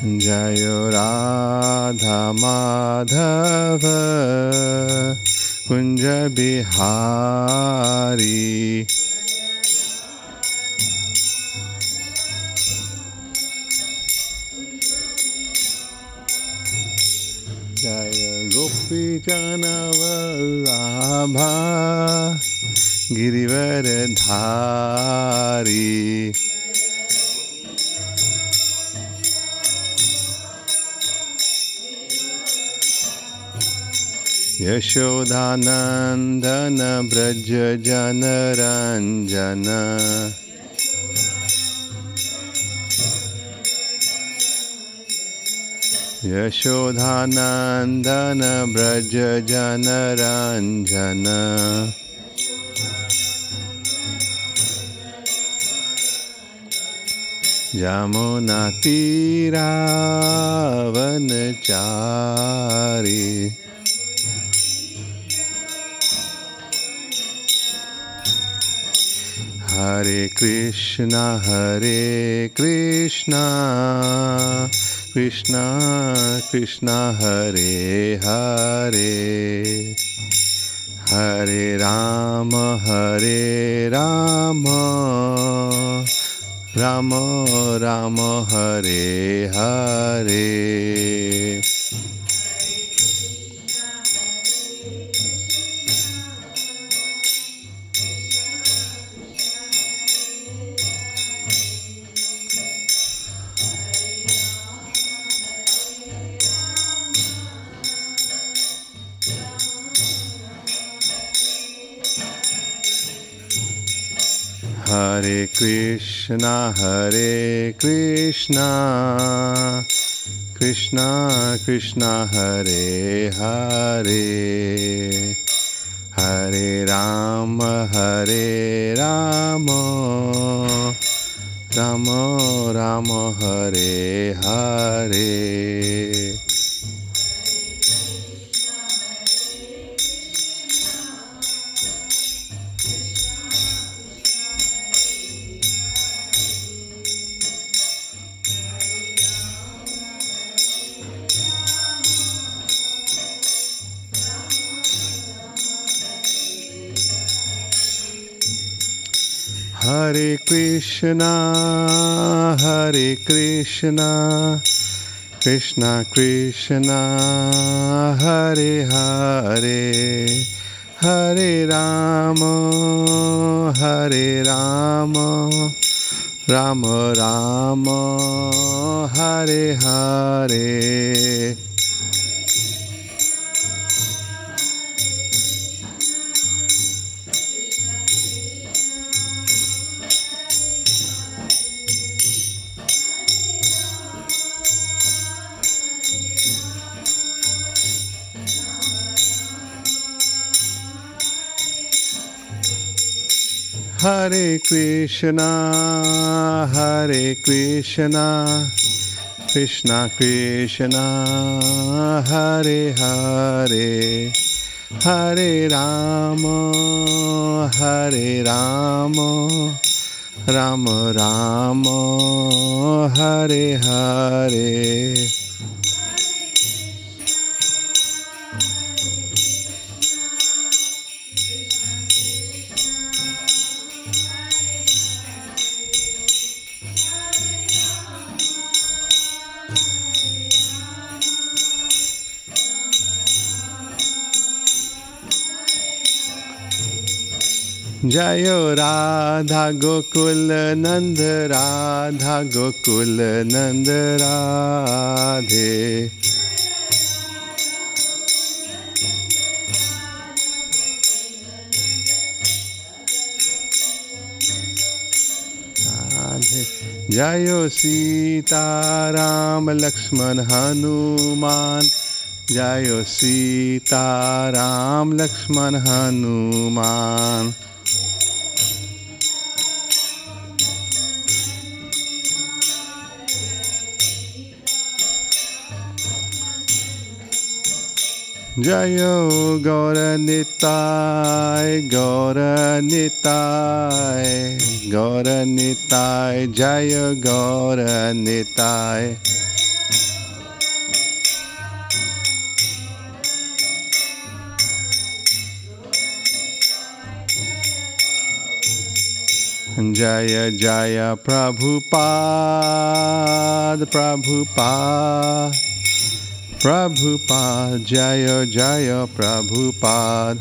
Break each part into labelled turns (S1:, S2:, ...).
S1: Jayo Radha Madhava Kunja Bihari. Jaya Gopi Jana Vallabha Girivaradhari. Yashodhanandana Braja Janaranjana. Yashodhanandana Braja Janaranjana. Jamunatira Vanachari. Hare Krishna, Krishna Krishna, Hare Hare, Hare Rama, Rama Rama, Hare Hare. Hare Krishna, Krishna Krishna, Hare Hare, Hare Rama, Rama Rama, Hare Hare. Hare Krishna, Krishna Krishna, Hare Hare, Hare Rama, Rama Rama, Hare Hare. Hare Krishna, Krishna Krishna, Hare Hare, Hare Rama, Rama Rama, Hare Hare. Jayo Radha Gokul Nand, Radha Gokul Nand Radhe. Jayo Sita Ram Lakshman Hanuman. Jayo Sita Ram Lakshman Hanuman. Jayo Gaura Nitai, Jayo Gaura Nitai. Jaya Jaya Prabhupada, Prabhupada, Prabhupada, Jaya Jaya Prabhupada.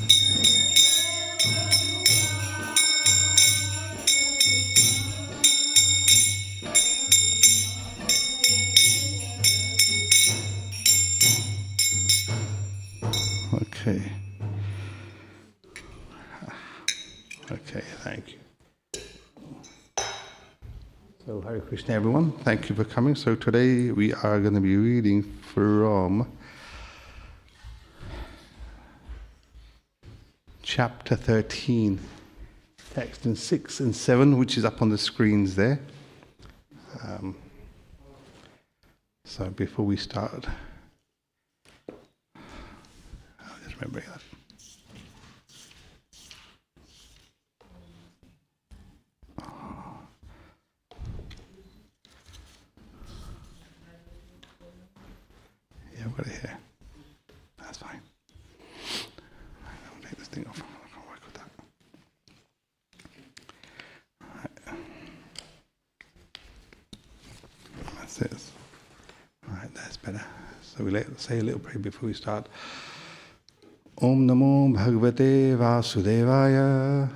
S1: Okay. Okay, thank you. So, Hare Krishna, everyone. Thank you for coming. So, today we are going to be reading from chapter 13, text in 6 and 7, which is up on the screens there. So, before we start, I'll just remember that. I've got it here. That's fine. I'll take this thing off. I can't work with that. Right. That's it. Right, that's better. So we say a little prayer before we start. Om Namo Bhagavate Vasudevaya.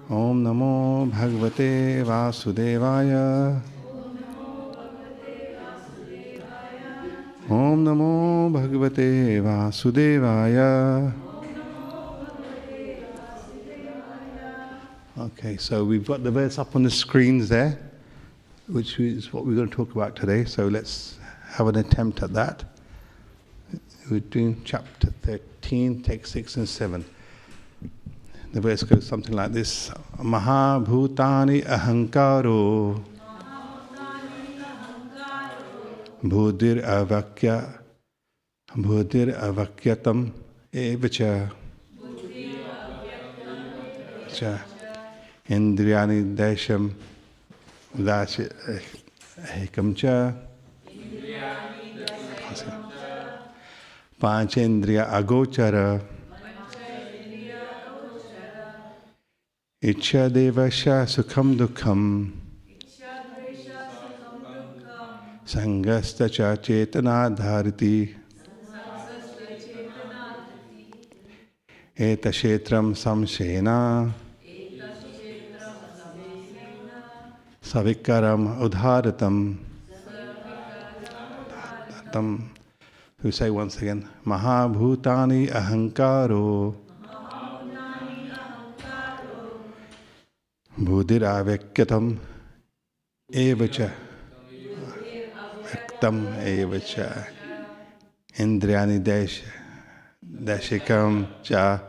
S1: Om Namo Bhagavate Vasudevaya. Om Namo Bhagavate Vasudevaya. Okay, so we've got the verse up on the screens there, which is what we're going to talk about today. So let's have an attempt at that. We're doing chapter 13, text 6 and 7. The verse goes something like this. Mahabhutani ahankaro Bhudir avakyatam evacha Indriyani desham ekamcha Panchendriya agochara Ichya devasya sukham dukham Sangasta cha chetana dhariti Eta shetram samshena Savikaram udharatam. We say once again, Mahabhutani ahankaro Bhudiravekyatam evacha Ektam evacha Indriyani deshikam cha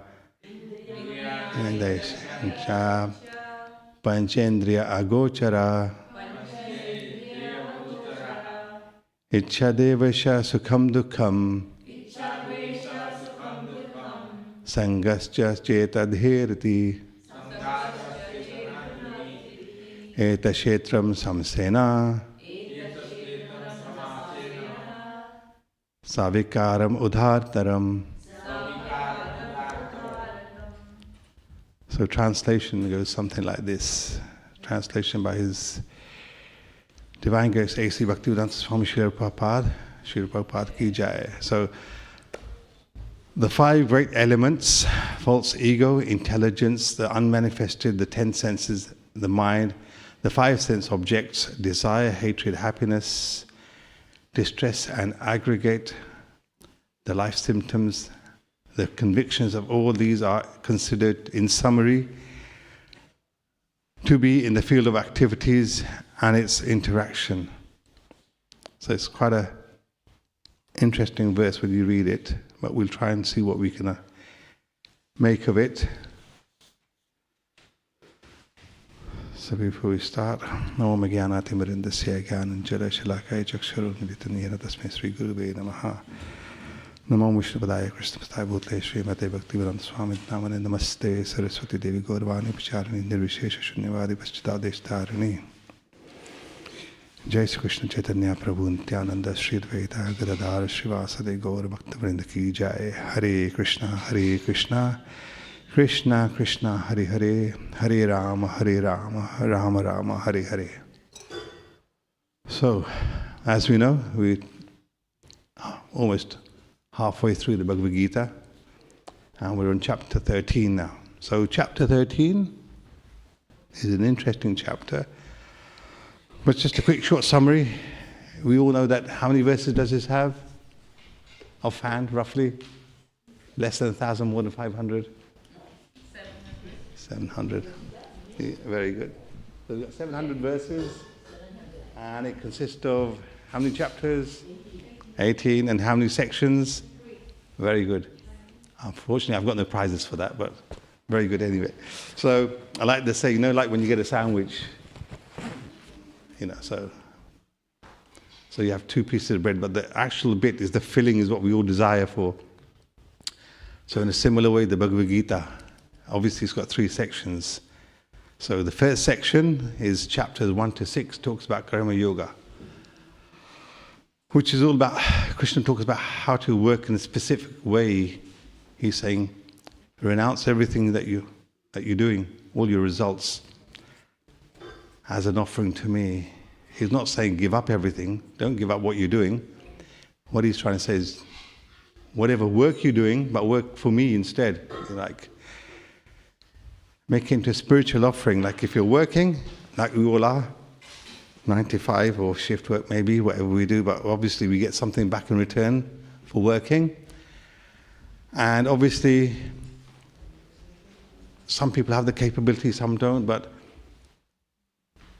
S1: Panchendriya agochara Ichadevasha sukham dukham Sangascha chetadherti Eta shetram samsena Savikaram udhartaram. So translation goes something like this. Translation by His Divine Grace A.C. Bhaktivedanta Swami Srila Prabhupada ki jai. So the 5 great elements, false ego, intelligence, the unmanifested, the 10 senses, the mind, the 5 sense objects, desire, hatred, happiness, distress and aggregate, the life symptoms, the convictions of all these are considered, in summary, to be in the field of activities and its interaction. So it's quite an interesting verse when you read it, but we'll try and see what we can make of it. So before we start, Namo Jnanati Marindasya Jnananjana Shalakaya Chakshurunviditanyena Tasmai Sri Gurave Namaha. Namo Vishnupadaya Krishnapastaya Bhutle Srimate Bhaktivedanta Swami Namane Namaste Saraswati Devi Gaurvani Pacharani Nirvishesha Shunyavadi Paschitadeshtarani. Jai Sri Krishna Chaitanya Prabhu Nityananda Sri Advaita Gadadhara Srivasade Gaur Bhaktivinoda Ki Jai. Hare Krishna Krishna Krishna Hare Hare, Hare Rama, Rama Rama, Hare Hare. So, as we know, we're almost halfway through the Bhagavad Gita, and we're on chapter 13 now. So chapter 13 is an interesting chapter, but just a quick short summary. We all know that. How many verses does this have? Offhand, roughly? Less than 1,000, more than 500? 700. Yeah, very good. So we've got 700 verses, and it consists of how many chapters? 18. And how many sections? Very good. Unfortunately, I've got no prizes for that, but very good anyway. So I like to say, like when you get a sandwich, so you have two pieces of bread, but the actual bit is the filling is what we all desire for. So in a similar way, the Bhagavad Gita, obviously it's got 3 sections. So the first section is chapters 1 to 6, talks about Karma Yoga, which is all about, Krishna talks about how to work in a specific way. He's saying, renounce everything that you're doing, all your results, as an offering to me. He's not saying give up everything, don't give up what you're doing. What he's trying to say is, whatever work you're doing, but work for me instead. Like, make it into a spiritual offering. Like if you're working, like we all are, 9 to 5 or shift work maybe, whatever we do, but obviously we get something back in return for working. And obviously, some people have the capability, some don't, but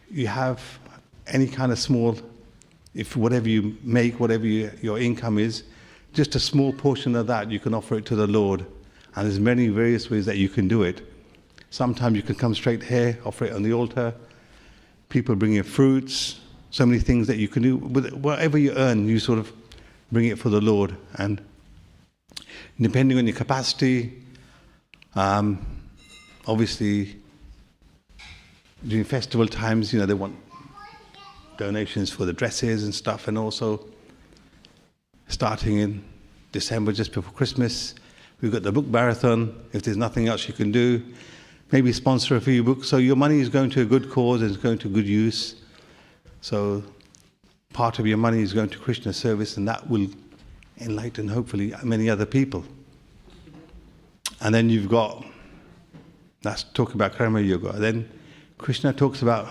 S1: you have any kind of small, if whatever you make, whatever your income is, just a small portion of that, you can offer it to the Lord. And there's many various ways that you can do it. Sometimes you can come straight here, offer it on the altar. People bring you fruits, so many things that you can do. But whatever you earn, you sort of bring it for the Lord. And depending on your capacity, obviously, during festival times, they want donations for the dresses and stuff, and also starting in December, just before Christmas, we've got the book marathon. If there's nothing else you can do, maybe sponsor a few books. So your money is going to a good cause, and it's going to good use. So part of your money is going to Krishna service, and that will enlighten, hopefully, many other people. And then you've got, that's talking about Karma Yoga. Then Krishna talks about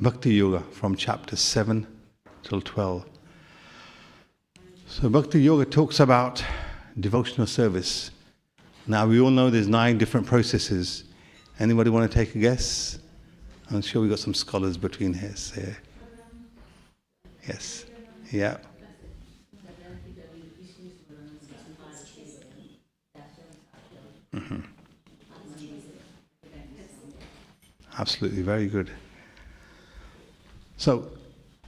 S1: Bhakti Yoga from chapter 7 till 12. So Bhakti Yoga talks about devotional service. Now we all know there's 9 different processes. Anybody want to take a guess? I'm sure we've got some scholars between here. Yes. Yeah. Mm-hmm. Absolutely, very good. So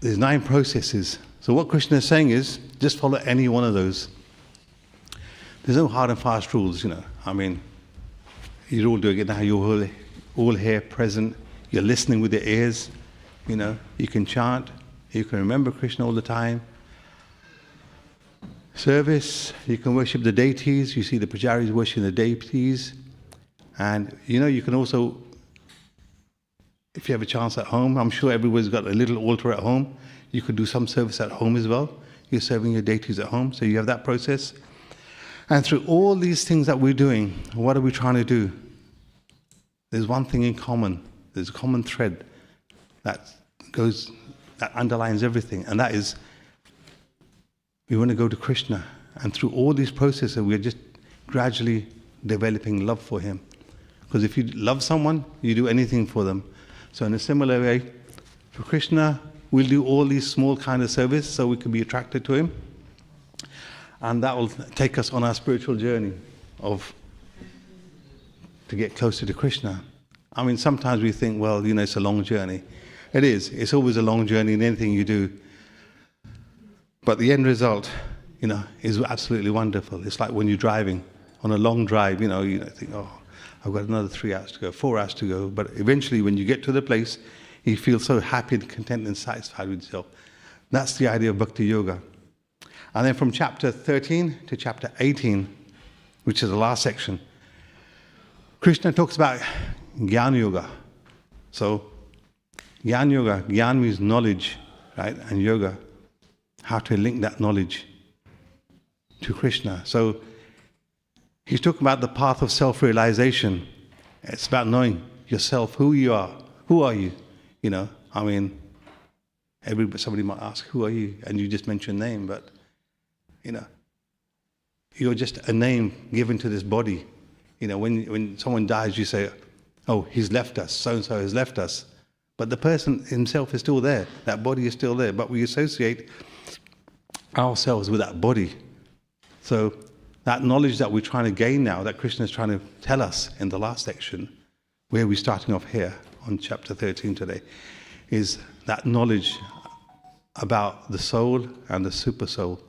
S1: there's 9 processes. So what Krishna is saying is, just follow any one of those. There's no hard and fast rules, I mean, you're all doing it now. You're all here, present. You're listening with your ears. You can chant. You can remember Krishna all the time. Service, you can worship the deities. You see the pujaris worshiping the deities. And, you can also, if you have a chance at home, I'm sure everybody's got a little altar at home. You could do some service at home as well. You're serving your deities at home, so you have that process. And through all these things that we're doing, what are we trying to do? There's one thing in common. There's a common thread that underlines everything, and that is we want to go to Krishna. And through all these processes, we're just gradually developing love for him. Because if you love someone, you do anything for them. So in a similar way, for Krishna, we'll do all these small kind of service so we can be attracted to him. And that will take us on our spiritual journey to get closer to Krishna. I mean, sometimes we think, well, it's a long journey. It is. It's always a long journey in anything you do. But the end result, is absolutely wonderful. It's like when you're driving on a long drive, you think, oh, I've got another 3 hours to go, 4 hours to go. But eventually, when you get to the place, you feel so happy and content and satisfied with yourself. That's the idea of Bhakti Yoga. And then from chapter 13 to chapter 18, which is the last section, Krishna talks about Jnana Yoga. So, Jnana Yoga, Jnana means knowledge, right? And Yoga, how to link that knowledge to Krishna. So, he's talking about the path of self-realization. It's about knowing yourself, who you are. Who are you? You know, I mean, somebody might ask, who are you? And you just mention a name, but, you know, you're just a name given to this body. You know, when someone dies, you say, oh, he's left us, so-and-so has left us. But the person himself is still there. That body is still there. But we associate ourselves with that body. So that knowledge that we're trying to gain now, that Krishna is trying to tell us in the last section, where we're starting off here on chapter 13 today, is that knowledge about the soul and the super soul.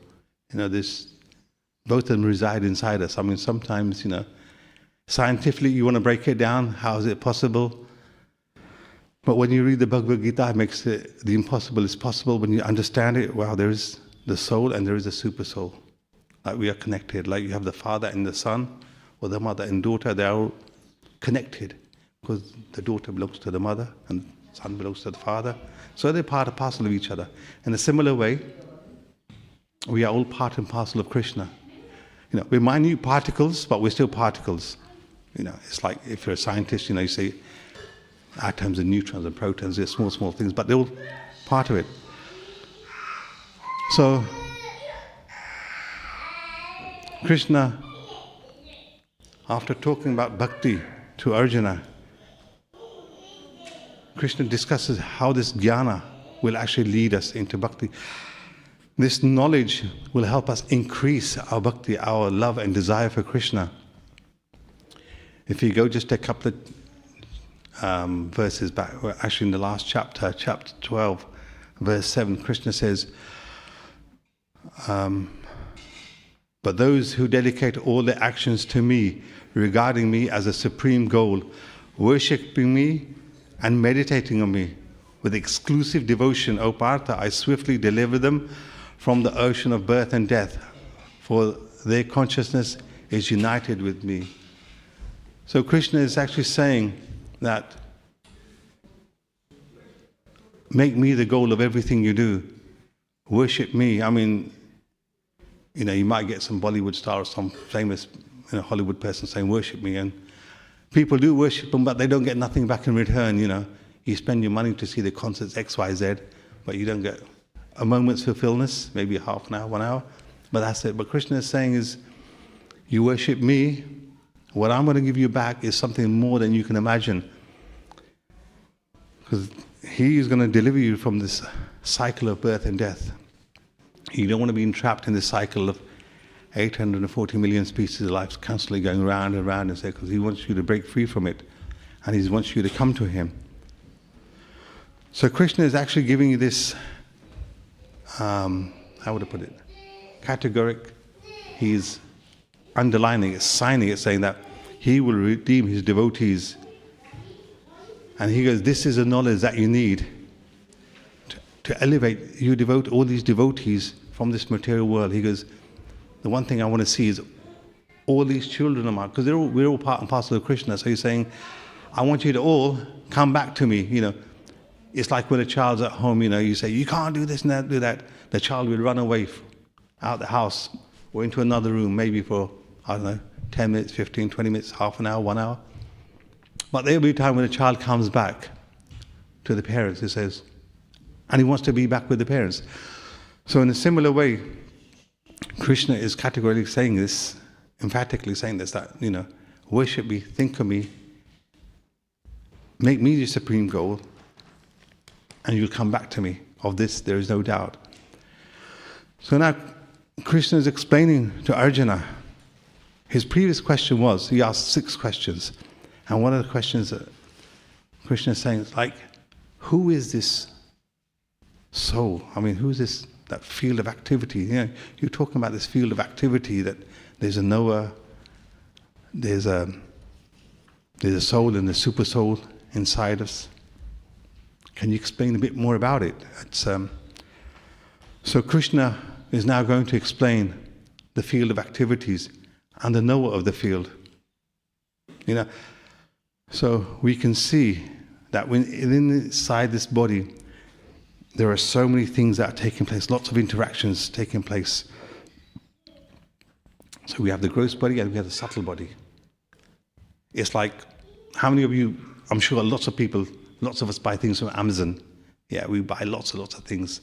S1: You know, both of them reside inside us. I mean, sometimes, you know, scientifically you want to break it down. How is it possible? But when you read the Bhagavad Gita, it makes the impossible is possible. When you understand it, wow, there is the soul and there is a super soul. Like we are connected. Like you have the father and the son, or the mother and daughter, they are all connected. Because the daughter belongs to the mother and the son belongs to the father. So they're part and parcel of each other. In a similar way, we are all part and parcel of Krishna. You know, we're minute particles, but we're still particles. You know, it's like if you're a scientist, you know, you say atoms and neutrons and protons, they're small, small things, but they're all part of it. So, Krishna, after talking about bhakti to Arjuna, Krishna discusses how this jnana will actually lead us into bhakti. This knowledge will help us increase our bhakti, our love and desire for Krishna. If you go just a couple of verses back, actually in the last chapter, chapter 12, verse 7, Krishna says, but those who dedicate all their actions to me, regarding me as a supreme goal, worshipping me and meditating on me with exclusive devotion, O Partha, I swiftly deliver them from the ocean of birth and death, for their consciousness is united with me. So Krishna is actually saying that make me the goal of everything you do. Worship me. I mean, you know, you might get some Bollywood star or some famous, you know, Hollywood person saying, worship me. And people do worship them, but they don't get nothing back in return, you know. You spend your money to see the concerts X, Y, Z, but you don't get a moment's fulfillment, maybe half an hour, 1 hour, but that's it. But Krishna is saying is, you worship me, what I'm going to give you back is something more than you can imagine. Because he is going to deliver you from this cycle of birth and death. You don't want to be entrapped in this cycle of 840 million species of life constantly going round and round and say, because he wants you to break free from it and he wants you to come to him. So Krishna is actually giving you this, how would I put it, categoric. He's underlining it, signing it, saying that he will redeem his devotees. And he goes, this is the knowledge that you need to elevate. You devote all these devotees from this material world. He goes, the one thing I want to see is all these children of mine, because we're all part and parcel of Krishna. So he's saying, I want you to all come back to me. You know, it's like when a child's at home, you know, you say, you can't do this and that, do that. The child will run away out the house or into another room, maybe for, I don't know, 10 minutes, 15, 20 minutes, half an hour, 1 hour. But there will be a time when a child comes back to the parents, he says, and he wants to be back with the parents. So in a similar way, Krishna is categorically saying this, emphatically saying this, that, you know, worship me, think of me, make me the supreme goal, and you'll come back to me. Of this, there is no doubt. So now, Krishna is explaining to Arjuna. His previous question was, he asked 6 questions. And one of the questions that Krishna is saying is like, who is this soul? I mean, who is this, that field of activity? You know, you're talking about this field of activity, that there's a knower, there's a soul and a super soul inside us. Can you explain a bit more about it? So Krishna is now going to explain the field of activities and the knower of the field. You know, So we can see that when inside this body, there are so many things that are taking place, lots of interactions taking place. So we have the gross body and we have the subtle body. It's like, how many of you, I'm sure lots of people, lots of us buy things from Amazon. Yeah, we buy lots and lots of things.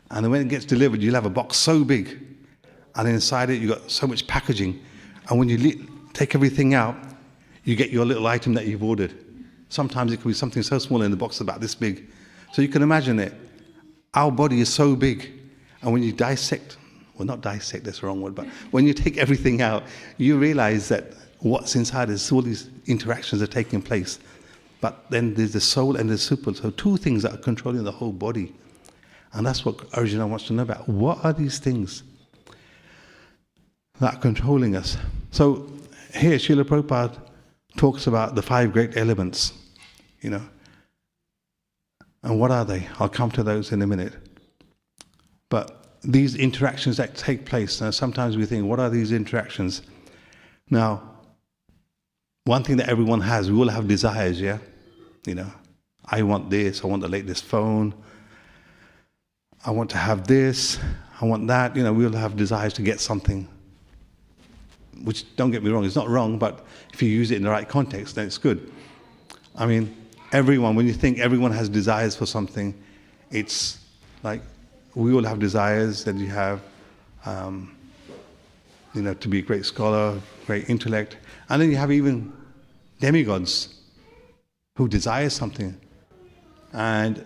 S1: And then when it gets delivered, you'll have a box so big, and inside it you've got so much packaging. And when you take everything out, you get your little item that you've ordered. Sometimes it could be something so small in the box about this big. So you can imagine it. Our body is so big, and when you dissect, well, not dissect, that's the wrong word, but when you take everything out, you realize that what's inside is all these interactions are taking place. But then there's the soul and the super, so two things that are controlling the whole body. And that's what Arjuna wants to know about. What are these things that are controlling us? So here, Srila Prabhupada talks about the 5 great elements, you know. And what are they? I'll come to those in a minute. But these interactions that take place, now sometimes we think, what are these interactions? Now, one thing that everyone has, we all have desires, yeah? You know, I want this, I want the latest phone, I want to have this, I want that. You know, we all have desires to get something, which, don't get me wrong, it's not wrong, but if you use it in the right context, then it's good. I mean, everyone, when you think everyone has desires for something, it's like we all have desires that you have, you know, to be a great scholar, great intellect. And then you have even demigods who desire something. And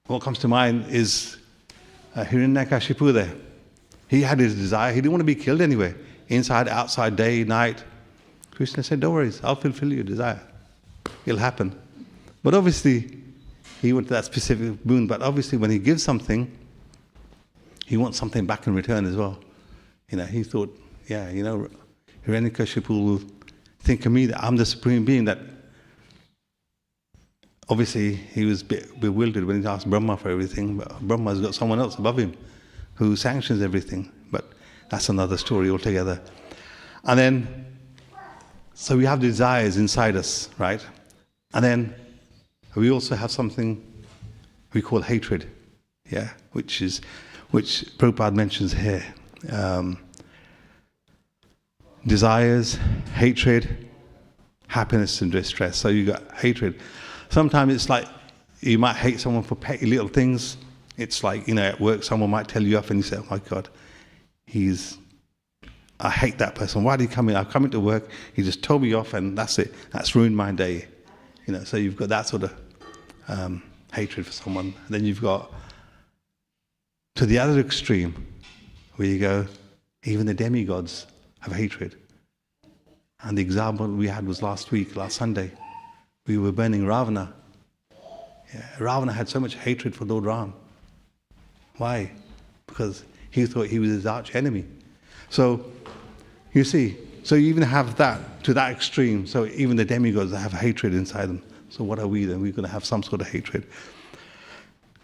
S1: what comes to mind is Hiranyakashipu there. He had his desire. He didn't want to be killed anyway. Inside, outside, day, night. Krishna said, don't worry, I'll fulfill your desire. It'll happen. But obviously, he wanted that specific boon. But obviously, when he gives something, he wants something back in return as well. You know, he thought, yeah, you know, Hiranyakashipu will think of me that I'm the supreme being. That obviously he was a bit bewildered when he asked Brahma for everything. But Brahma's got someone else above him who sanctions everything. But that's another story altogether. And then, so we have desires inside us, right? And then we also have something we call hatred, yeah, which Prabhupada mentions here. Desires, hatred, happiness and distress. So you got hatred. Sometimes it's like you might hate someone for petty little things. It's like, you know, at work someone might tell you off and you say, oh my God, I hate that person. Why did he come in? I've come into work, he just told me off and that's it. That's ruined my day. You know, so you've got that sort of hatred for someone. And then you've got to the other extreme where you go, even the demigods have hatred. And the example we had was last Sunday. We were burning Ravana. Yeah, Ravana had so much hatred for Lord Ram. Why? Because he thought he was his arch enemy. So, you see, so you even have that to that extreme. So even the demigods have hatred inside them. So what are we then? We're going to have some sort of hatred.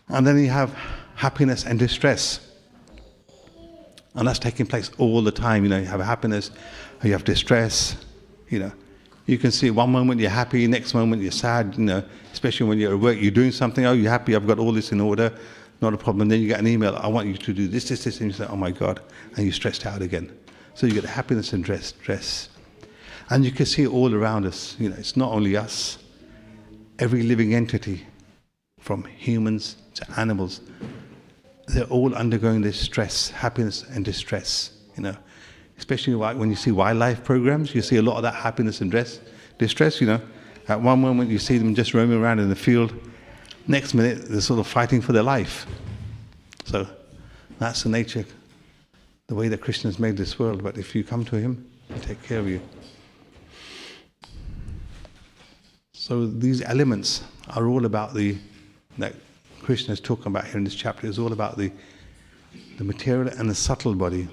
S1: And then you have happiness and distress. And that's taking place all the time. You know, you have happiness, you have distress, you know. You can see one moment you're happy, next moment you're sad, you know, especially when you're at work, you're doing something, oh, you're happy, I've got all this in order, not a problem. Then you get an email, I want you to do this, and you say, oh my God, and you're stressed out again. So you get happiness and stress. And you can see it all around us. You know, it's not only us. Every living entity, from humans to animals, they're all undergoing this stress, happiness and distress, you know. Especially when you see wildlife programs, you see a lot of that happiness and distress, you know. At one moment you see them just roaming around in the field. Next minute they're sort of fighting for their life. So that's the nature, the way that Krishna's made this world. But if you come to him, he'll take care of you. So these elements are all about that Krishna is talking about here in this chapter, is all about the material and the subtle body.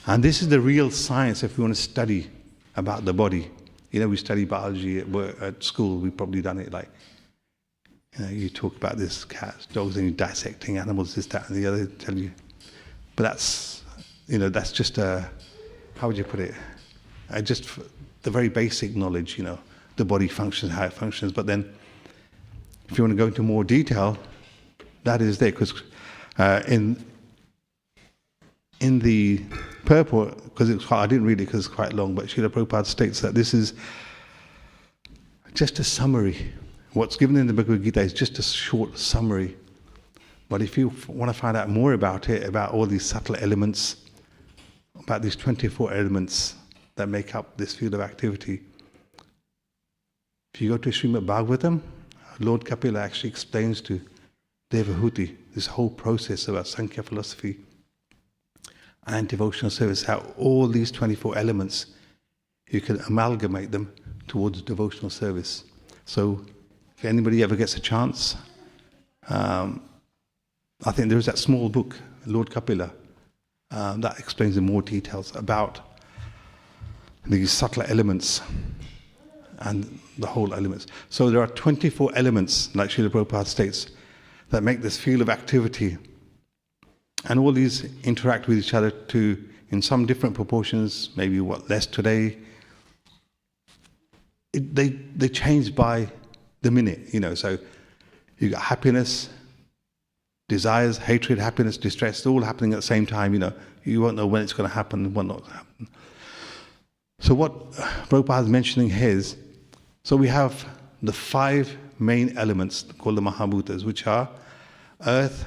S1: And this is the real science if we want to study about the body. You know, we study biology at school, we've probably done it like, you know, you talk about this, cats, dogs, and you're dissecting animals, this, that, and the other, tell you. But that's, you know, that's just how would you put it? Just the very basic knowledge, the body functions, how it functions. But then, if you want to go into more detail, that is there, because in the purport, because I didn't read it because it's quite long, but Srila Prabhupada states that this is just a summary. What's given in the Bhagavad Gita is just a short summary. But if you want to find out more about it, about all these subtle elements, about these 24 elements that make up this field of activity, if you go to Srimad Bhagavatam, Lord Kapila actually explains to Devahuti this whole process about Sankhya philosophy and devotional service, how all these 24 elements, you can amalgamate them towards devotional service. So if anybody ever gets a chance, I think there is that small book, Lord Kapila, that explains in more details about these subtle elements and the whole elements. So there are 24 elements, like Srila Prabhupada states, that make this field of activity. And all these interact with each other in some different proportions, maybe less today. They change by the minute, so you got happiness, desires, hatred, happiness, distress, all happening at the same time, You won't know when it's going to happen and when not to happen. So what Prabhupada is mentioning here is, so we have the 5 main elements called the Mahabhutas, which are earth,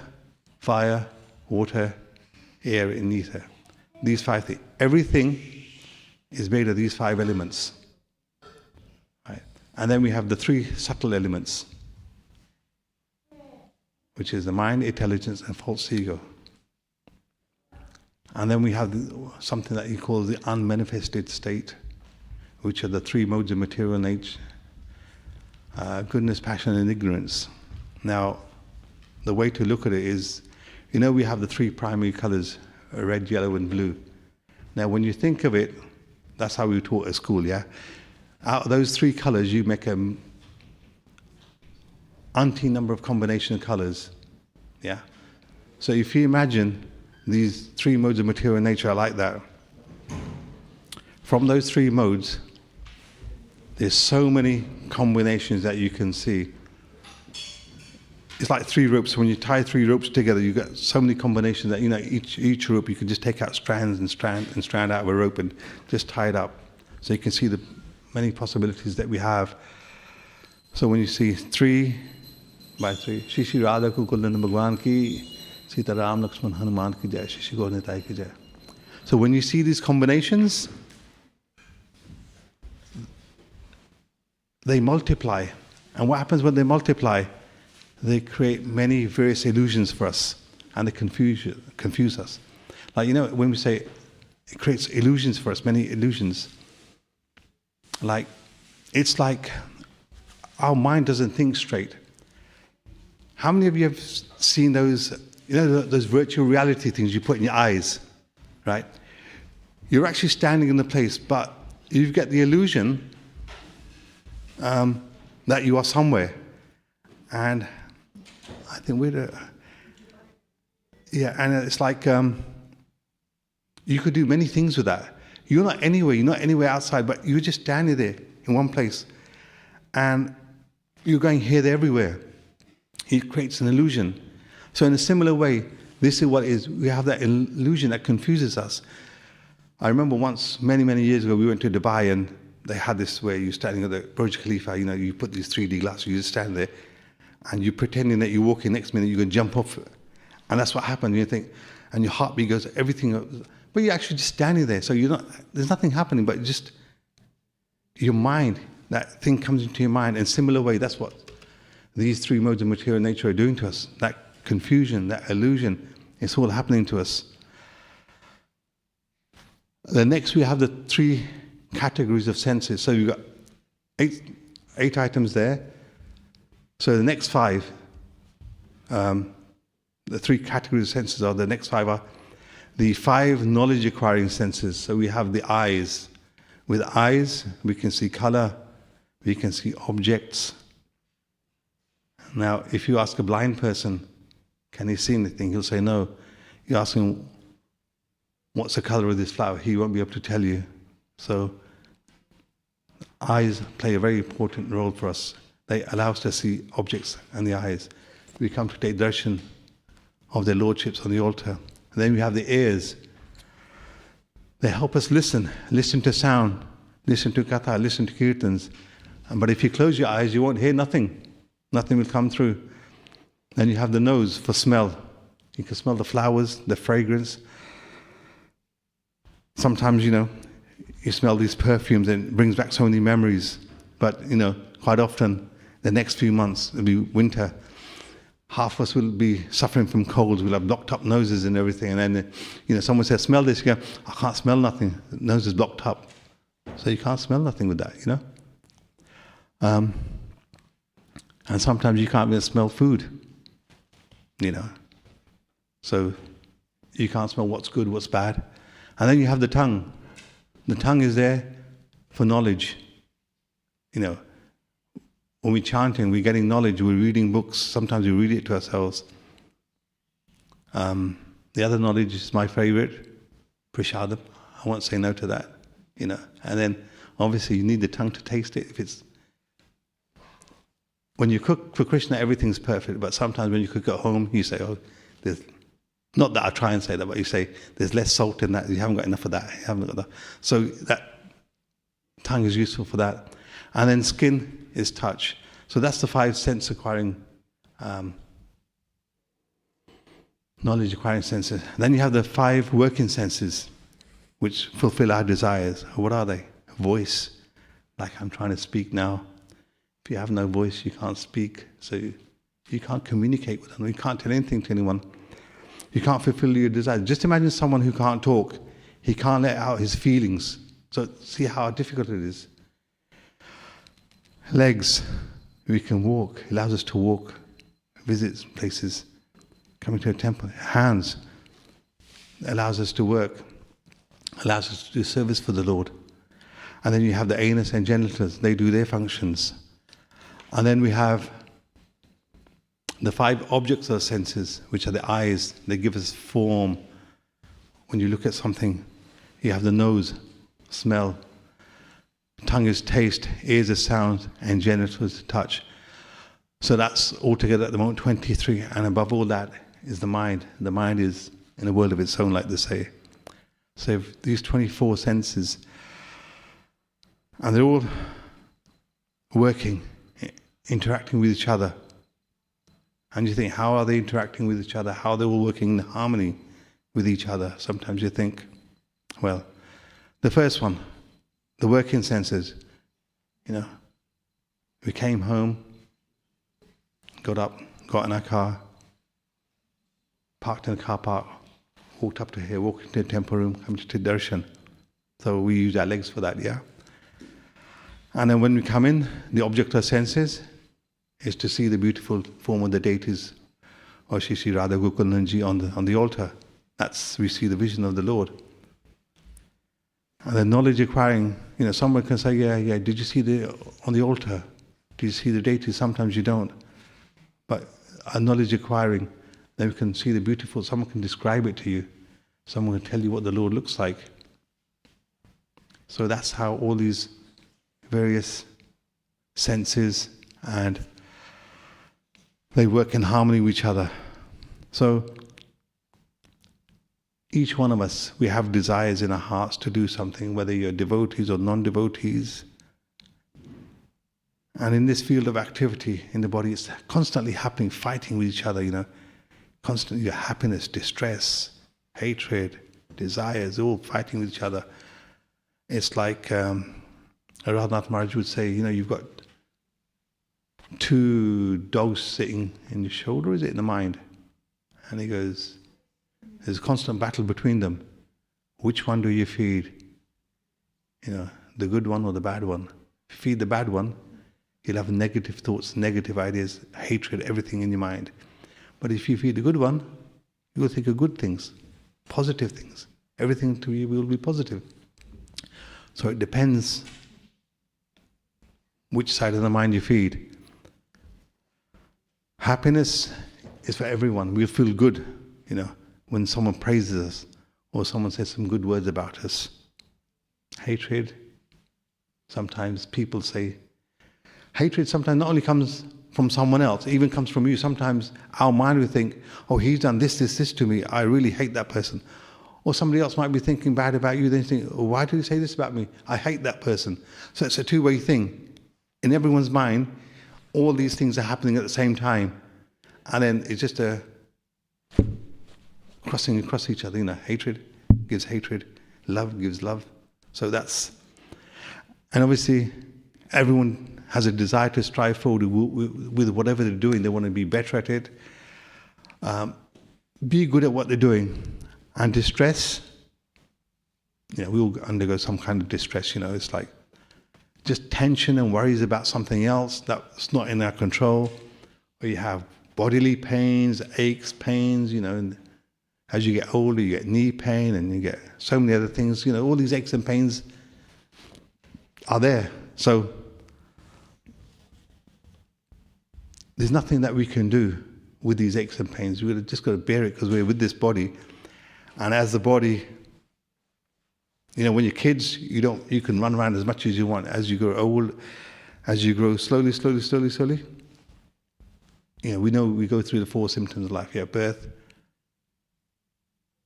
S1: fire, water, air, and ether. These 5 things. Everything is made of these 5 elements. Right? And then we have the 3 subtle elements, which is the mind, intelligence, and false ego. And then we have something that he calls the unmanifested state, which are the 3 modes of material nature, goodness, passion, and ignorance. Now, the way to look at it is, we have the 3 primary colors, red, yellow, and blue. Now, when you think of it, that's how we were taught at school, yeah? Out of those 3 colors, you make an umpteen number of combination of colors, yeah? So if you imagine these 3 modes of material nature are like that, from those 3 modes, there's so many combinations that you can see. It's like 3 ropes. When you tie 3 ropes together, you get so many combinations that each rope you can just take out strands and strand out of a rope and just tie it up. So you can see the many possibilities that we have. So when you see 3 by 3, Shri Shri Radha Kukulandan Bhagwan ki, Sita Ram Lakshman Hanuman ki jai, Shri Shri Gaur Nitai ki jai. So when you see these combinations, they multiply. And what happens when they multiply? They create many various illusions for us, and they confuse us. Like, when we say it creates illusions for us, many illusions, it's like our mind doesn't think straight. How many of you have seen those, those virtual reality things you put in your eyes, right? You're actually standing in the place, but you get the illusion that you are somewhere. And I think and it's like you could do many things with that. You're not anywhere outside, but you're just standing there in one place. And you're going here, there, everywhere. It creates an illusion. So in a similar way, this is what it is. We have that illusion that confuses us. I remember once, many, many years ago, we went to Dubai, and they had this where you're standing at the Burj Khalifa, you put these 3D glasses, you just stand there, and you're pretending that you're walking, next minute you're going to jump off. And that's what happened. You think, and your heartbeat goes, everything, but you're actually just standing there. So there's nothing happening, but just your mind, that thing comes into your mind. In a similar way, that's what these 3 modes of material nature are doing to us. That confusion, that illusion, it's all happening to us. Then next we have the 3 categories of senses. So you've got 8 items there. So the next 5, the 3 categories of senses are, the next 5 are the 5 knowledge acquiring senses. So we have the eyes. With eyes, we can see color, we can see objects. Now, if you ask a blind person, can he see anything? He'll say no. You ask him, what's the color of this flower? He won't be able to tell you. So Eyes play a very important role for us. They allow us to see objects and the eyes. We come to take darshan of their lordships on the altar. And then we have the ears. They help us listen to sound, listen to katha, listen to kirtans. But if you close your eyes, you won't hear nothing. Nothing will come through. Then you have the nose for smell. You can smell the flowers, the fragrance. Sometimes, you smell these perfumes and it brings back so many memories. But, quite often, the next few months, it'll be winter. Half of us will be suffering from colds. We'll have blocked up noses and everything. And then, someone says, smell this. You go, I can't smell nothing. The nose is blocked up. So you can't smell nothing with that, And sometimes you can't even smell food, So you can't smell what's good, what's bad. And then you have the tongue. The tongue is there for knowledge. When we're chanting, we're getting knowledge, we're reading books, sometimes we read it to ourselves. The other knowledge is my favorite, prashadam. I won't say no to that, And then, obviously, you need the tongue to taste it. When you cook for Krishna, everything's perfect, but sometimes when you cook at home, you say, there's... Not that I try and say that, but you say, there's less salt in that, you haven't got enough of that, you haven't got that. So that tongue is useful for that. And then skin is touch. So that's the 5 sense acquiring, knowledge acquiring senses. Then you have the 5 working senses, which fulfill our desires. What are they? Voice, like I'm trying to speak now. If you have no voice, you can't speak. So you can't communicate with them. You can't tell anything to anyone. You can't fulfill your desires. Just imagine someone who can't talk. He can't let out his feelings. So see how difficult it is. Legs, we can walk. It allows us to walk, visit places, coming to a temple. Hands, allows us to work, allows us to do service for the Lord. And then you have the anus and genitals. They do their functions. And then we have the 5 objects of senses, which are the eyes. They give us form. When you look at something, you have the nose, smell. Tongue is taste, ears is sound, and genitals touch. So that's altogether at the moment 23. And above all that is the mind. The mind is in a world of its own, like they say. So these 24 senses, and they're all working, interacting with each other. And you think, how are they interacting with each other? How are they all working in harmony with each other? Sometimes you think, well, the first one, the working senses, we came home, got up, got in our car, parked in a car park, walked up to here, walked into the temple room, come to darshan. So we use our legs for that, yeah? And then when we come in, the object of senses is to see the beautiful form of the deities, or Shri Radha Gokulanji on the altar. We see the vision of the Lord. And the knowledge acquiring, someone can say, yeah, did you see on the altar? Did you see the deity? Sometimes you don't. But a knowledge acquiring, then we can see the beautiful, someone can describe it to you. Someone can tell you what the Lord looks like. So that's how all these various senses, and they work in harmony with each other. So each one of us, we have desires in our hearts to do something, whether you're devotees or non-devotees. And in this field of activity in the body, it's constantly happening, fighting with each other, Constantly your happiness, distress, hatred, desires, all fighting with each other. It's like Radhanath Maharaj would say, you've got 2 dogs sitting in your shoulder, is it in the mind? And he goes, there's a constant battle between them. Which one do you feed? The good one or the bad one? If you feed the bad one, you'll have negative thoughts, negative ideas, hatred, everything in your mind. But if you feed the good one, you will think of good things, positive things. Everything to you will be positive. So it depends which side of the mind you feed. Happiness is for everyone. We'll feel good, when someone praises us or someone says some good words about us. Hatred, Sometimes people say, hatred sometimes not only comes from someone else, it even comes from you. Sometimes our mind will think, oh, he's done this to me. I really hate that person. Or somebody else might be thinking bad about you. Then you think, oh, why did he say this about me? I hate that person. So it's a two-way thing. In everyone's mind, all these things are happening at the same time. And then it's just a crossing across each other. Hatred gives hatred. Love gives love. So that's... And obviously, everyone has a desire to strive forward with whatever they're doing. They want to be better at it. Be good at what they're doing. And distress, we all undergo some kind of distress, it's like just tension and worries about something else that's not in our control. Or you have bodily pains, aches, pains, and as you get older, you get knee pain and you get so many other things, all these aches and pains are there. So there's nothing that we can do with these aches and pains. We've just got to bear it because we're with this body. And as the body, when you're kids, you can run around as much as you want. As you grow old, as you grow slowly, we know we go through the 4 symptoms of life. You have birth,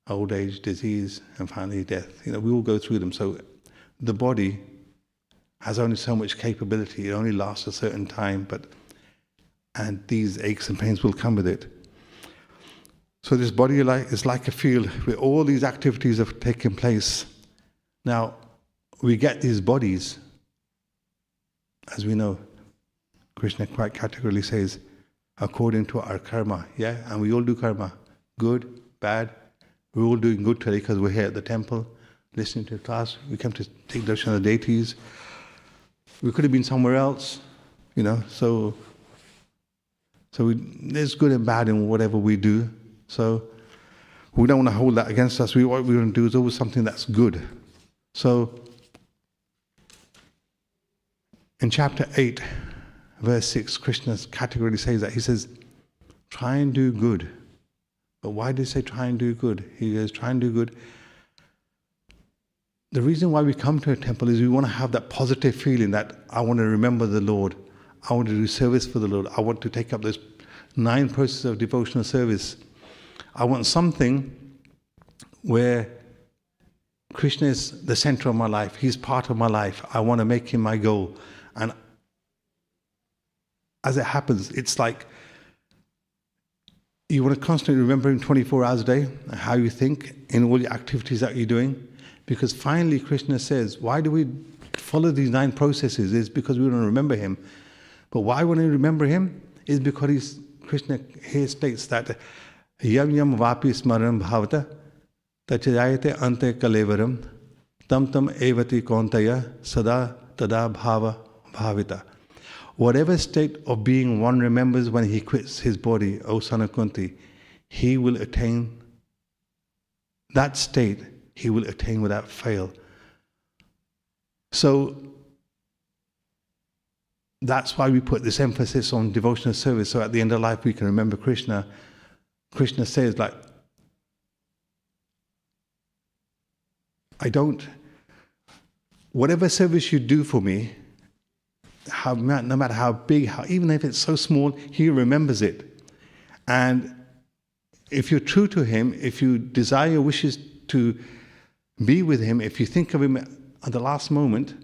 S1: old age, disease, and finally death. We all go through them. So the body has only so much capability. It only lasts a certain time, and these aches and pains will come with it. So this body is like a field where all these activities have taken place. Now, we get these bodies, as we know. Krishna quite categorically says, according to our karma. Yeah, and we all do karma. Good, bad. We're all doing good today because we're here at the temple, listening to class. We come to take darshan of the deities. We could have been somewhere else, So there's good and bad in whatever we do. So we don't want to hold that against us. What we want to do is always something that's good. So in chapter 8, verse 6, Krishna categorically says that. He says, try and do good. But why did he say try and do good? He goes, try and do good. The reason why we come to a temple is we want to have that positive feeling that I want to remember the Lord. I want to do service for the Lord. I want to take up those 9 processes of devotional service. I want something where Krishna is the center of my life. He's part of my life. I want to make him my goal. And as it happens, it's like you want to constantly remember him 24 hours a day, how you think in all your activities that you're doing. Because finally Krishna says, why do we follow these 9 processes? It's because we want to remember him. But why want to remember him? Is because Krishna here states that Yam yam vapi smaran bhavata tachayate ante kalevaram tam evati kontaya sada tada bhava bhavita. Whatever state of being one remembers when he quits his body, O son of Kunti, he will attain that state, he will attain without fail. So that's why we put this emphasis on devotional service, so at the end of life we can remember Krishna. Krishna says, whatever service you do for me, no matter how big, even if it's so small, he remembers it. And if you're true to him, if you desire your wishes to be with him, if you think of him at the last moment,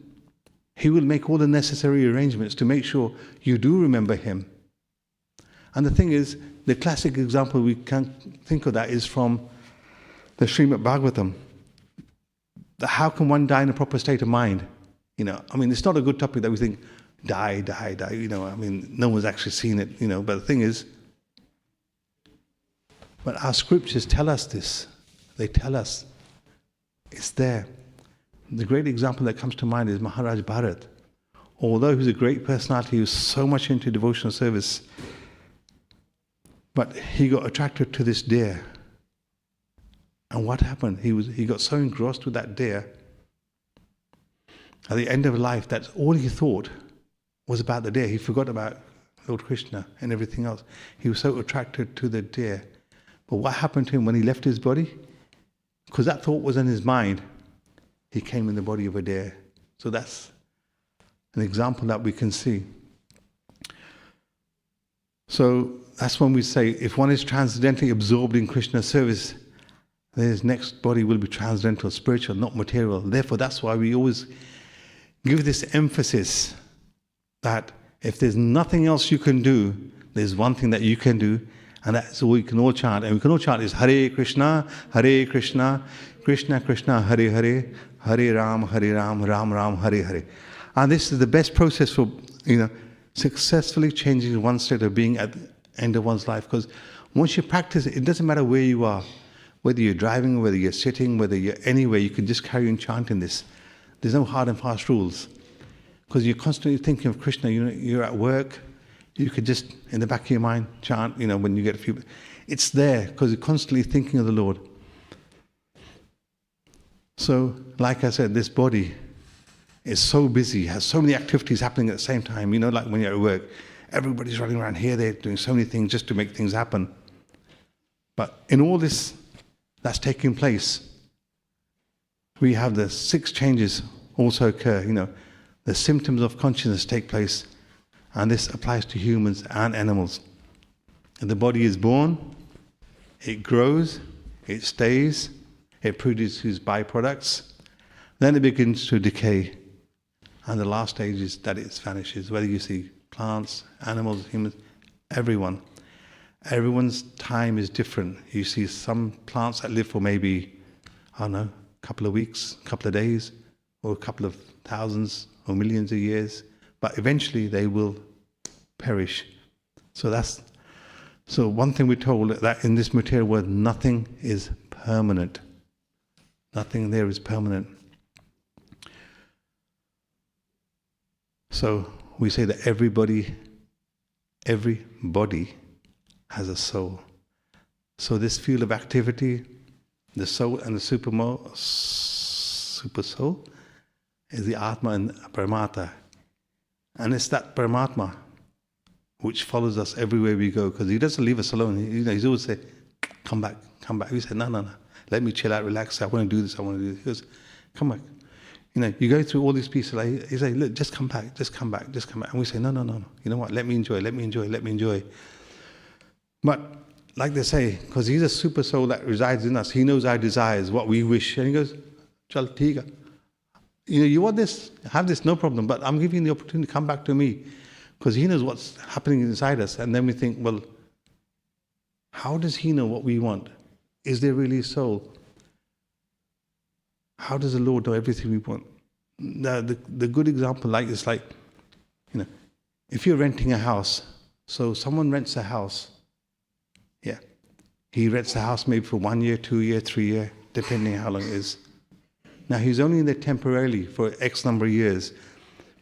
S1: he will make all the necessary arrangements to make sure you do remember him. And the thing is, the classic example we can think of that is from the Srimad Bhagavatam. How can one die in a proper state of mind? It's not a good topic that we think, die. No one's actually seen it, but the thing is, but our scriptures tell us this. They tell us it's there. The great example that comes to mind is Maharaj Bharat. Although he was a great personality, he was so much into devotional service, but he got attracted to this deer. And what happened? He got so engrossed with that deer, at the end of life, that's all he thought was about the deer. He forgot about Lord Krishna and everything else. He was so attracted to the deer. But what happened to him when he left his body? Because that thought was in his mind, he came in the body of a deer. So that's an example that we can see. So that's when we say, if one is transcendently absorbed in Krishna's service, his next body will be transcendental, spiritual, not material. Therefore, that's why we always give this emphasis that if there's nothing else you can do, there's one thing that you can do, and that's all we can all chant. And we can all chant is Hare Krishna, Krishna Krishna, Hare Hare, Hare Ram, Ram Ram, Hare Hare. And this is the best process for, successfully changing one state of being at the end of one's life. Because once you practice it, it doesn't matter where you are, whether you're driving, whether you're sitting, whether you're anywhere, you can just carry on chanting this. There's no hard and fast rules. Because you're constantly thinking of Krishna. You're at work, you could just, in the back of your mind, chant, when you get a few. It's there, because you're constantly thinking of the Lord. So, like I said, this body is so busy, has so many activities happening at the same time. Like when you're at work, everybody's running around here, there, doing so many things just to make things happen. But in all this that's taking place, we have the 6 changes also occur. The symptoms of consciousness take place, and this applies to humans and animals. And the body is born, it grows, it stays, it produces byproducts, then it begins to decay. And the last stage is that it vanishes. Whether you see plants, animals, humans, everyone. Everyone's time is different. You see some plants that live for maybe, a couple of weeks, a couple of days, or a couple of thousands or millions of years. But eventually they will perish. So one thing we're told, that in this material world, nothing is permanent. Nothing there is permanent. So we say that everybody has a soul. So this field of activity, the soul and the super soul, is the Atma and Paramatma. And it's that Paramatma which follows us everywhere we go, because he doesn't leave us alone. He's always say, come back. We say, no, let me chill out, relax, I want to do this, I want to do this. He goes, come back. You go through all these pieces, he say, look, just come back. And we say, no. You know what, let me enjoy. But like they say, because he's a super soul that resides in us, he knows our desires, what we wish. And he goes, chal, theek hai. You want this, have this, no problem, but I'm giving you the opportunity to come back to me, because he knows what's happening inside us. And then we think, well, how does he know what we want? Is there really a soul? How does the Lord know everything we want? The good example is like, if you're renting a house, so someone rents a house, he rents the house maybe for 1 year, 2 year, 3 year, depending how long it is. Now he's only in there temporarily for X number of years.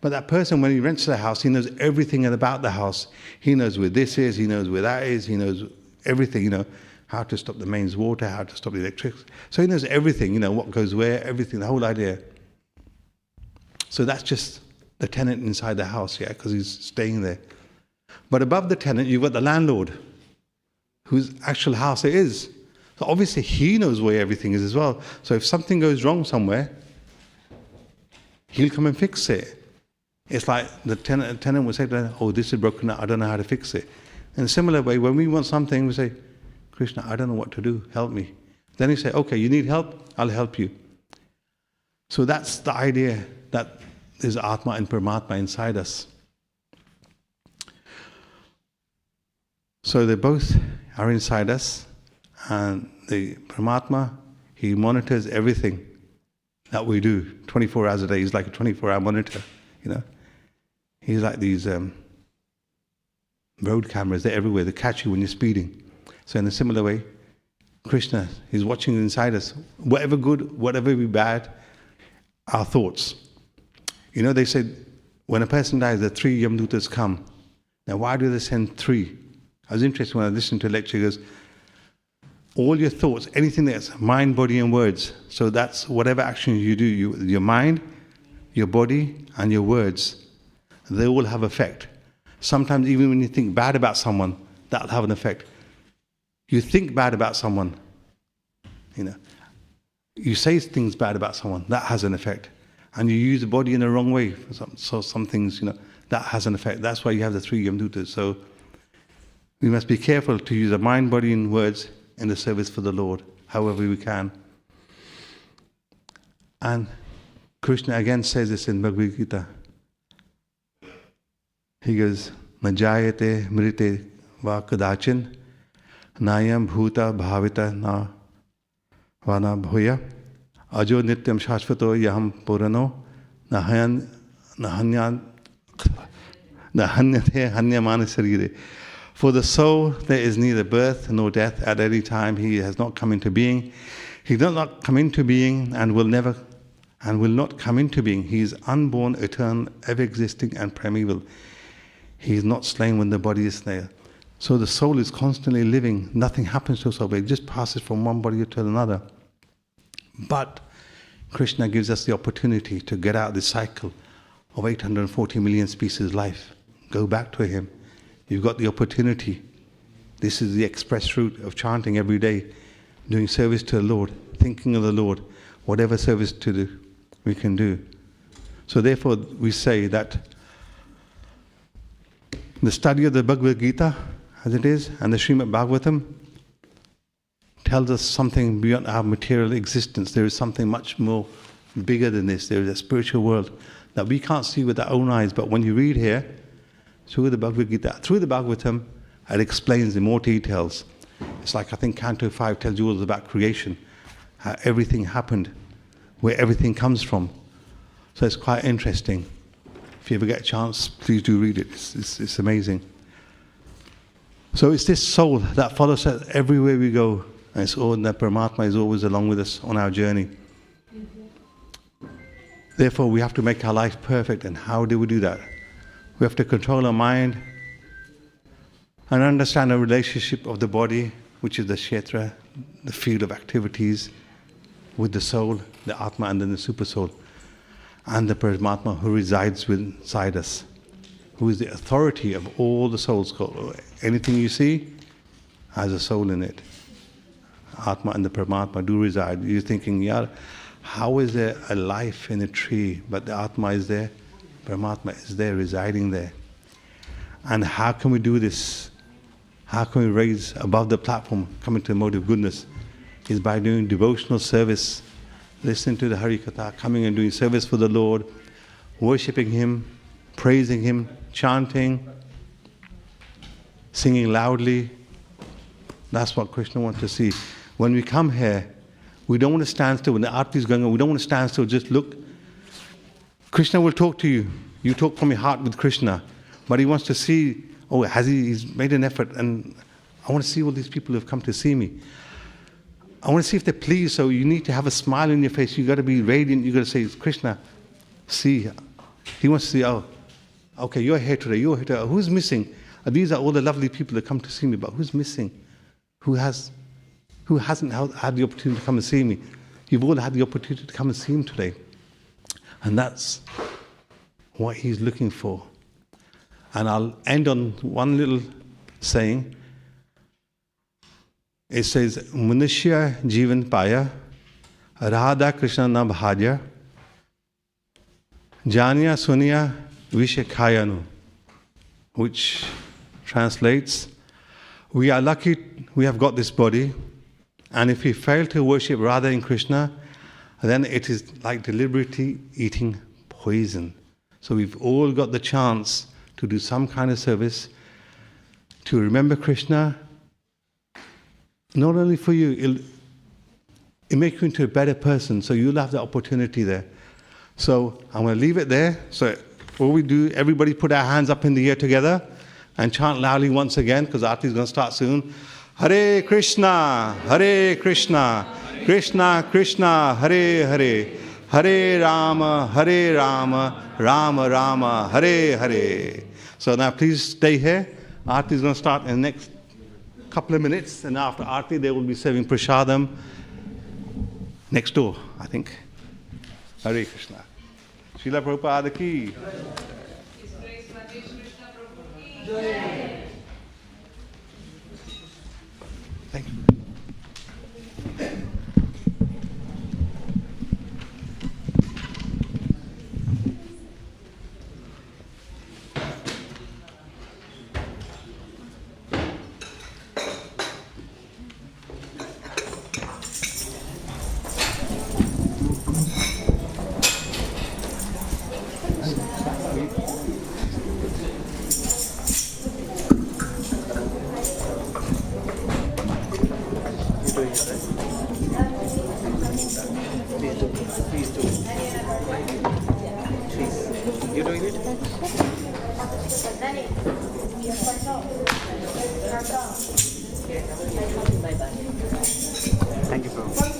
S1: But that person, when he rents the house, he knows everything about the house. He knows where this is, he knows where that is, he knows everything, how to stop the mains water, how to stop the electricity. So he knows everything, what goes where, everything, the whole idea. So that's just the tenant inside the house, because he's staying there. But above the tenant, you've got the landlord, whose actual house it is. So obviously he knows where everything is as well. So if something goes wrong somewhere, he'll come and fix it. It's like the tenant will say to them, oh, this is broken up, I don't know how to fix it. In a similar way, when we want something, we say, Krishna, I don't know what to do, help me. Then he say, okay, you need help, I'll help you. So that's the idea, that there's Atma and Paramatma inside us. So they both are inside us, and the Paramatma, he monitors everything that we do 24 hours a day. He's like a 24-hour monitor, He's like these road cameras, they're everywhere, they catch you when you're speeding. So in a similar way, Krishna, he's watching inside us. Whatever good, whatever bad, our thoughts. They said, when a person dies, the 3 Yamdutas come. Now why do they send 3? I was interested when I listened to a lecture, he goes, all your thoughts, anything that's mind, body and words. So that's whatever action you do, your mind, your body and your words, they all have effect. Sometimes even when you think bad about someone, that'll have an effect. You think bad about someone, you say things bad about someone, that has an effect. and you use the body in the wrong way. So some things, that has an effect. That's why you have the 3 Yamdutas. So we must be careful to use the mind, body, and words in the service for the Lord, however we can. And Krishna again says this in Bhagavad Gita. He goes, Najayate mrite va kadachin nayam bhuta bhavita na vana bhoya ajo nityam shashvato yaham purano nahanyate hanyamana sarire. For the soul there is neither birth nor death at any time. He has not come into being. He does not come into being and will not come into being. He is unborn, eternal, ever existing and primeval. He is not slain when the body is there. So the soul is constantly living. Nothing happens to the soul, but it just passes from one body to another. But Krishna gives us the opportunity to get out of this cycle of 840 million species life. Go back to Him. You've got the opportunity. This is the express route of chanting every day, doing service to the Lord, thinking of the Lord, whatever service to do, we can do. So therefore we say that the study of the Bhagavad Gita, as it is, and the Srimad Bhagavatam tells us something beyond our material existence. There is something much more bigger than this. There is a spiritual world that we can't see with our own eyes, but when you read here, through the Bhagavad Gita, through the Bhagavatam, it explains in more details. It's like, I think Canto 5 tells you all about creation, how everything happened, where everything comes from. So it's quite interesting. If you ever get a chance, please do read it. It's amazing. So it's this soul that follows us everywhere we go. And it's all that Paramatma is always along with us on our journey. Therefore, we have to make our life perfect. And how do we do that? We have to control our mind and understand the relationship of the body, which is the kshetra, the field of activities, with the soul, the Atma, and then the super soul, and the Paramatma who resides inside us, who is the authority of all the souls. Anything you see has a soul in it. Atma and the Paramatma do reside. You're thinking, yeah, how is there a life in a tree, but the Atma is there, Paramatma is there, residing there. And how can we do this? How can we raise above the platform, come into the mode of goodness? Is by doing devotional service, listening to the Hari Katha, coming and doing service for the Lord, worshipping Him, praising Him, chanting, singing loudly. That's what Krishna wants to see. When we come here, we don't want to stand still. When the arati is going on, we don't want to stand still, just look. Krishna will talk to you. You talk from your heart with Krishna. But He wants to see, he's made an effort, and I want to see all these people who have come to see me. I want to see if they're pleased, so you need to have a smile in your face. You've got to be radiant. You've got to say, Krishna, see. He wants to see, okay, you're here today, you're here today. Who's missing? These are all the lovely people that come to see me, but who's missing? Who hasn't had the opportunity to come and see me? You've all had the opportunity to come and see Him today. And that's what He's looking for. And I'll end on one little saying. It says, Manushya Jivan Paya, Radha Krishna na bhajya, Janya Sunya Vishekhayanu, which translates, we are lucky we have got this body, and if we fail to worship Radha and Krishna, then it is like deliberately eating poison. So we've all got the chance to do some kind of service, to remember Krishna. Not only for you, it makes you into a better person, so you'll have the opportunity there. So I'm going to leave it there. So before we do, everybody put our hands up in the air together and chant loudly once again, because Aarti is going to start soon. Hare Krishna, Krishna Krishna, Hare Hare, Hare Rama, Rama Rama, Hare Hare. So now please stay here. Aarti is going to start in the next couple of minutes, and after Aarti they will be serving prasadam next door, I think. Hare Krishna. Srila Prabhupada ki. Thank you.
S2: Please do. Please. You doing it? Thank you, Prabhu.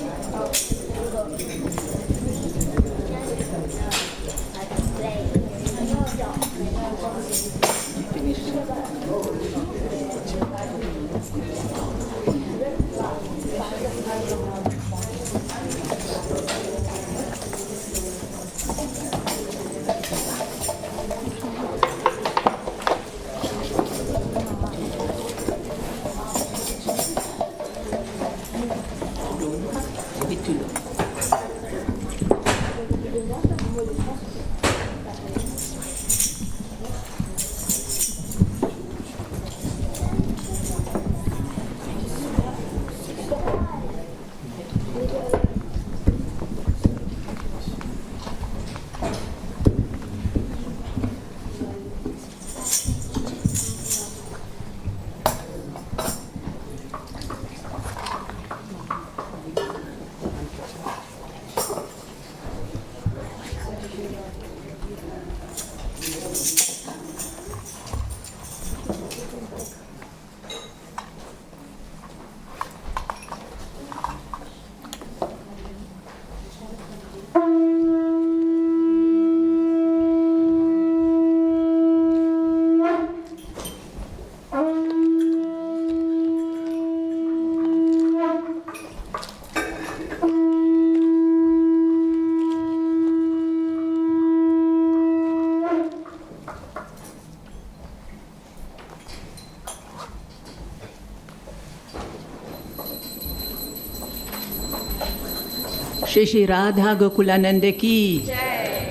S3: Shri Shri Radha Gokulanand की,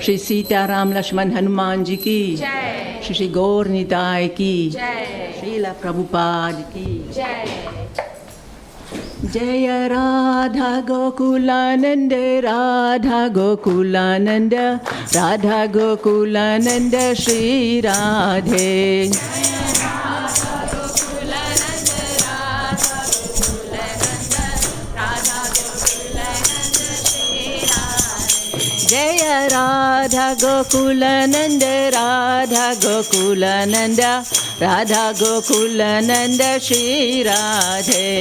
S3: श्री सीताराम लक्ष्मण हनुमान जी की, श्री श्री गौर निताय की, श्रीला प्रभुपाद की जय राधा गोकुलानंद, राधा गोकुलानंद, राधा गोकुलानंद श्री राधे। जय राधा गोकुलानंद, राधा गोकुलानंद, राधा गोकुलानंद श्री राधे।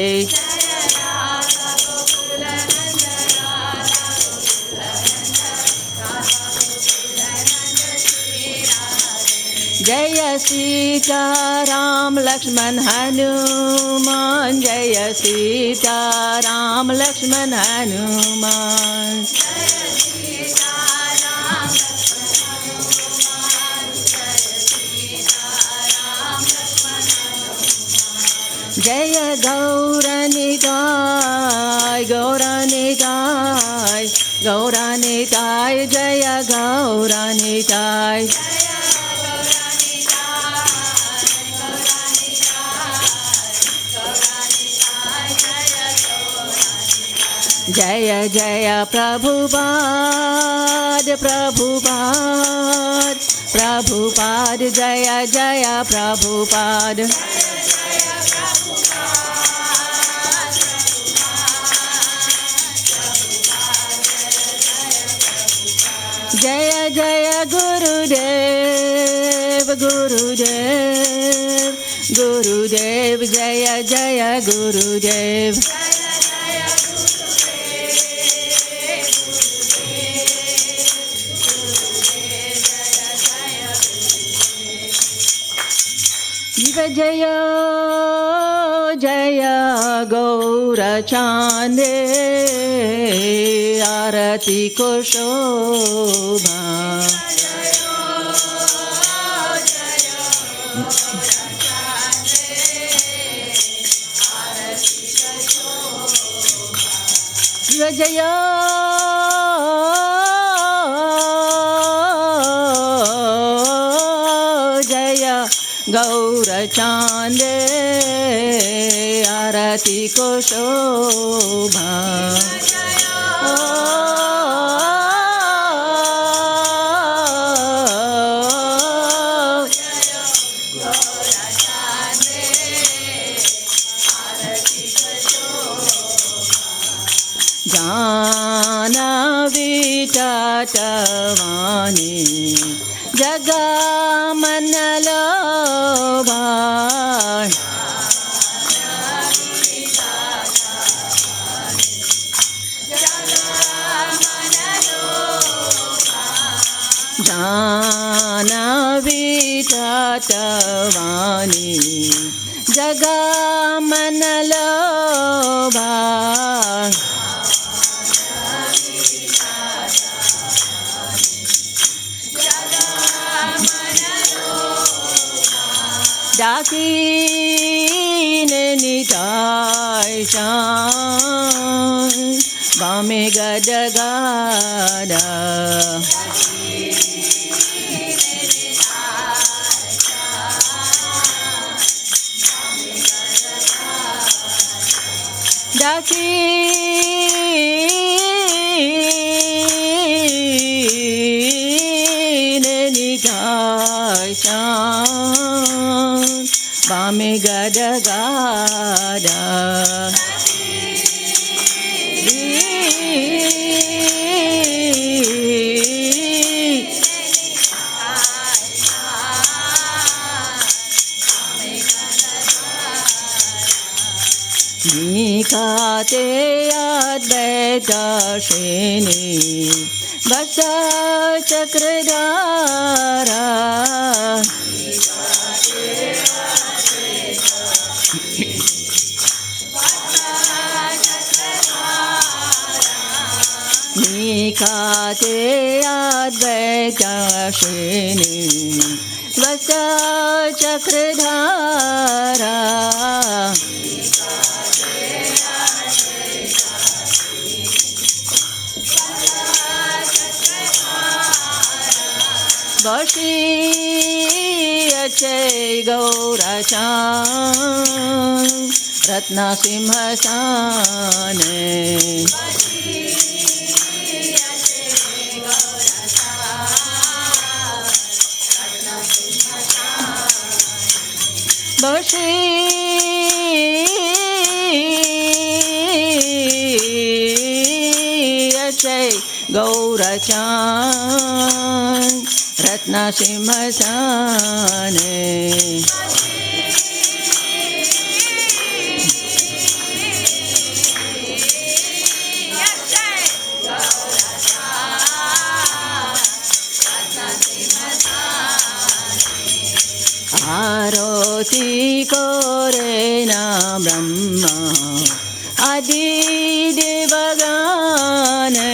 S3: जय सीताराम लक्ष्मण हनुमान, जय सीताराम लक्ष्मण हनुमान। जय गौरनिताय, गौरनिताय, गौरनिताय, जय गौरनिताय। जय जय प्रभुपाद, प्रभुपाद, प्रभुपाद, जय जय प्रभुपाद। जय जय गुरुदेव, गुरुदेव, गुरुदेव, जय जय गुरुदेव। जय जय गौरचांदे, आरती को शोभा। जय गौरचांदे, आरती को शोभा। जानवितटवानि जगमनलोभा जानवितटवानि जगमनलोभा Dakine nitai chan Bame gada gada Dakine nitai chan Bame gada gada Nikate advaita sheni Vasa chakradara Nikate advaita sheni Vasa chakradara Vashi achay gaurachan Ratna simhasane Vashi achay gaurachan Ratna simhasane Aroti korena Brahma Adi devagane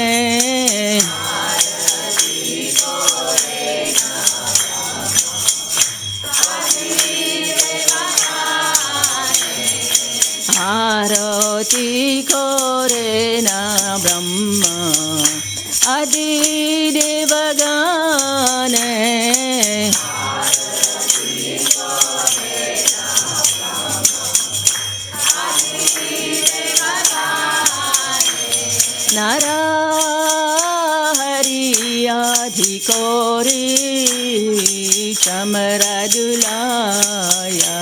S3: Aroti korena Brahma Adi devagane Narahari adhikori chamaradulaya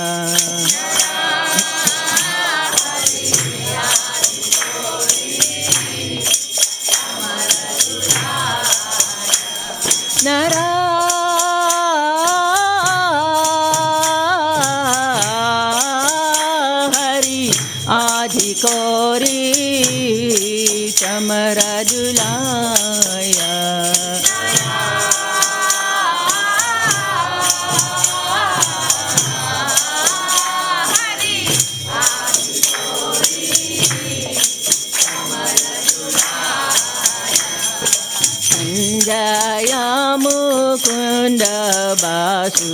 S3: Narahari adhikori chamaradulaya Sanjaya mukunda basu